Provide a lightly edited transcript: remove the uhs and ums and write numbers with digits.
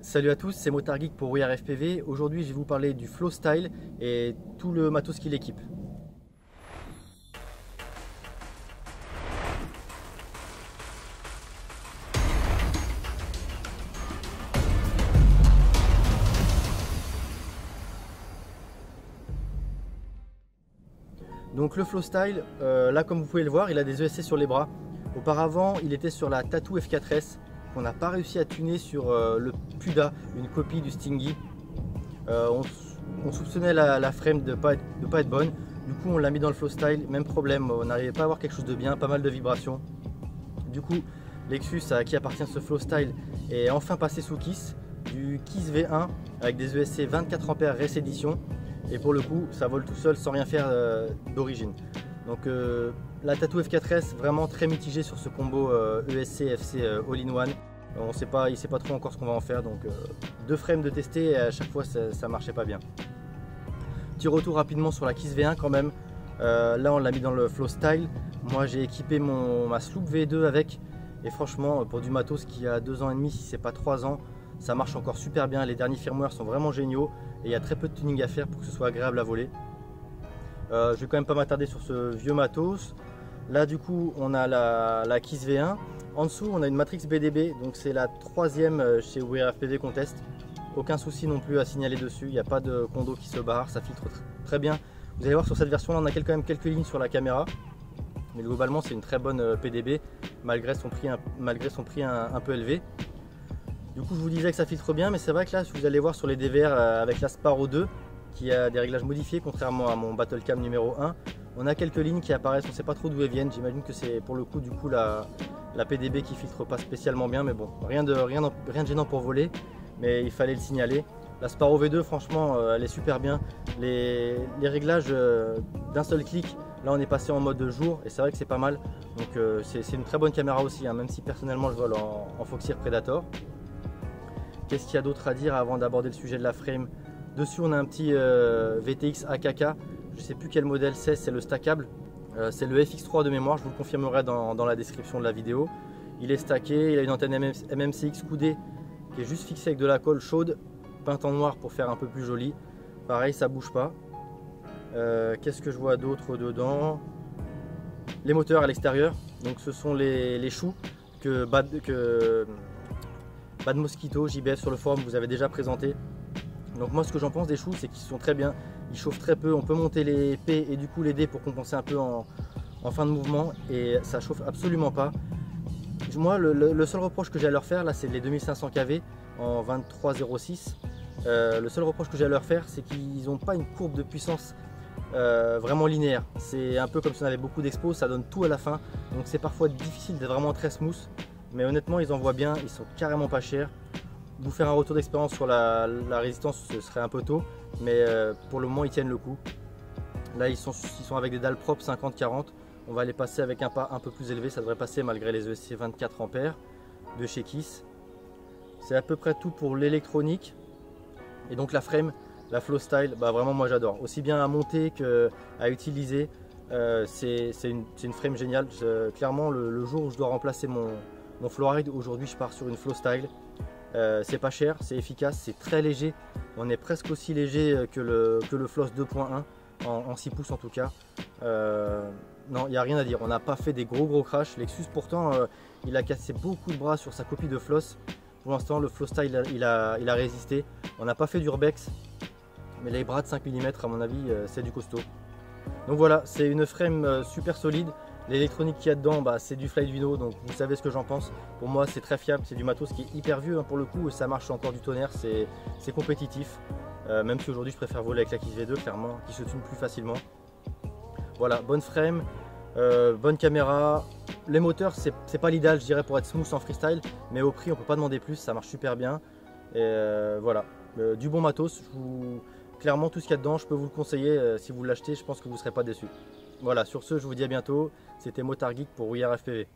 Salut à tous, c'est Motard Geek pour WeAre FPV. Aujourd'hui, je vais vous parler du Flowstyle et tout le matos qui l'équipe. Donc le Flowstyle, là comme vous pouvez le voir, il a des ESC sur les bras. Auparavant, il était sur la Tattoo F4S qu'on n'a pas réussi à tuner sur le Puda, une copie du Stingy. On soupçonnait la frame de pas être bonne. Du coup, on l'a mis dans le Flowstyle, même problème, on n'arrivait pas à avoir quelque chose de bien, pas mal de vibrations. Du coup, Lexus à qui appartient ce Flowstyle est enfin passé sous KISS, du KISS V1 avec des ESC 24 A Race Edition. Et pour le coup, ça vole tout seul sans rien faire d'origine. Donc la Tattoo F4S vraiment très mitigée sur ce combo ESC FC All-in-One. Il ne sait pas trop encore ce qu'on va en faire, donc deux frames de tester et à chaque fois ça marchait pas bien. Petit retour rapidement sur la KISS V1 quand même. Là on l'a mis dans le Flowstyle. Moi j'ai équipé ma Sloop V2 avec, et franchement pour du matos qui a 2 ans et demi, si c'est pas 3 ans, ça marche encore super bien. Les derniers firmware sont vraiment géniaux et il y a très peu de tuning à faire pour que ce soit agréable à voler. Je vais quand même pas m'attarder sur ce vieux matos. Là du coup on a la KISS V1. En dessous on a une Matrix BDB, donc c'est la 3e chez WeAre FPV qu'on teste. Aucun souci non plus à signaler dessus, il n'y a pas de condo qui se barre, ça filtre très bien. Vous allez voir sur cette version là on a quand même quelques lignes sur la caméra. Mais globalement c'est une très bonne PDB malgré son prix un peu élevé. Du coup je vous disais que ça filtre bien, mais c'est vrai que là si vous allez voir sur les DVR avec la Sparrow 2 qui a des réglages modifiés contrairement à mon Battlecam numéro 1, on a quelques lignes qui apparaissent, on ne sait pas trop d'où elles viennent. J'imagine que c'est pour le coup du coup la PDB qui filtre pas spécialement bien, mais bon, rien de gênant pour voler, mais il fallait le signaler. La Sparrow V2 franchement elle est super bien. Les réglages d'un seul clic, là on est passé en mode jour et c'est vrai que c'est pas mal. Donc c'est une très bonne caméra aussi, hein, même si personnellement je vole en Foxeer Predator. Qu'est-ce qu'il y a d'autre à dire avant d'aborder le sujet de la frame? Dessus on a un petit VTX AKK, je ne sais plus quel modèle c'est le stackable. C'est le FX3 de mémoire, je vous le confirmerai dans la description de la vidéo. Il est stacké, il a une antenne MMCX coudée qui est juste fixée avec de la colle chaude, peinte en noir pour faire un peu plus joli. Pareil, ça bouge pas. Qu'est-ce que je vois d'autre dedans? Les moteurs à l'extérieur, donc ce sont les choux que Bad Mosquito, JBF sur le forum vous avez déjà présenté. Donc moi ce que j'en pense des choux, c'est qu'ils sont très bien, ils chauffent très peu, on peut monter les P et du coup les D pour compenser un peu en fin de mouvement et ça chauffe absolument pas. Moi le seul reproche que j'ai à leur faire là, c'est les 2500 kV en 23,06. Le seul reproche que j'ai à leur faire, c'est qu'ils n'ont pas une courbe de puissance vraiment linéaire. C'est un peu comme si on avait beaucoup d'expos, ça donne tout à la fin, donc c'est parfois difficile d'être vraiment très smooth. Mais honnêtement ils envoient bien, ils sont carrément pas chers. Vous faire un retour d'expérience sur la résistance ce serait un peu tôt, mais pour le moment ils tiennent le coup. Là ils sont avec des dalles propres 50-40, on va les passer avec un pas un peu plus élevé, ça devrait passer malgré les ESC 24 A de chez KISS. C'est à peu près tout pour l'électronique. Et donc la frame, la Flowstyle, bah vraiment moi j'adore, aussi bien à monter qu'à utiliser. C'est une frame géniale. Clairement le jour où je dois remplacer mon Flowride, aujourd'hui je pars sur une Flowstyle. C'est pas cher, c'est efficace, c'est très léger. On est presque aussi léger que le Floss 2.1 en 6 pouces en tout cas. Non, il n'y a rien à dire, on n'a pas fait des gros crash. Lexus pourtant il a cassé beaucoup de bras sur sa copie de Floss. Pour l'instant le Flowstyle il a résisté. On n'a pas fait d'urbex, mais les bras de 5 mm à mon avis c'est du costaud. Donc voilà, c'est une frame super solide. L'électronique qu'il y a dedans, bah, c'est du Flyduino, donc vous savez ce que j'en pense. Pour moi c'est très fiable, c'est du matos qui est hyper vieux hein, pour le coup, et ça marche encore du tonnerre, c'est compétitif. Même si aujourd'hui je préfère voler avec la KISS V2 clairement, qui se tune plus facilement. Voilà, bonne frame, bonne caméra. Les moteurs c'est pas l'idéal je dirais pour être smooth en freestyle, mais au prix on peut pas demander plus, ça marche super bien. Et voilà, du bon matos, clairement tout ce qu'il y a dedans je peux vous le conseiller, si vous l'achetez je pense que vous ne serez pas déçus. Voilà, sur ce je vous dis à bientôt, c'était Motard Geek pour WeAre FPV.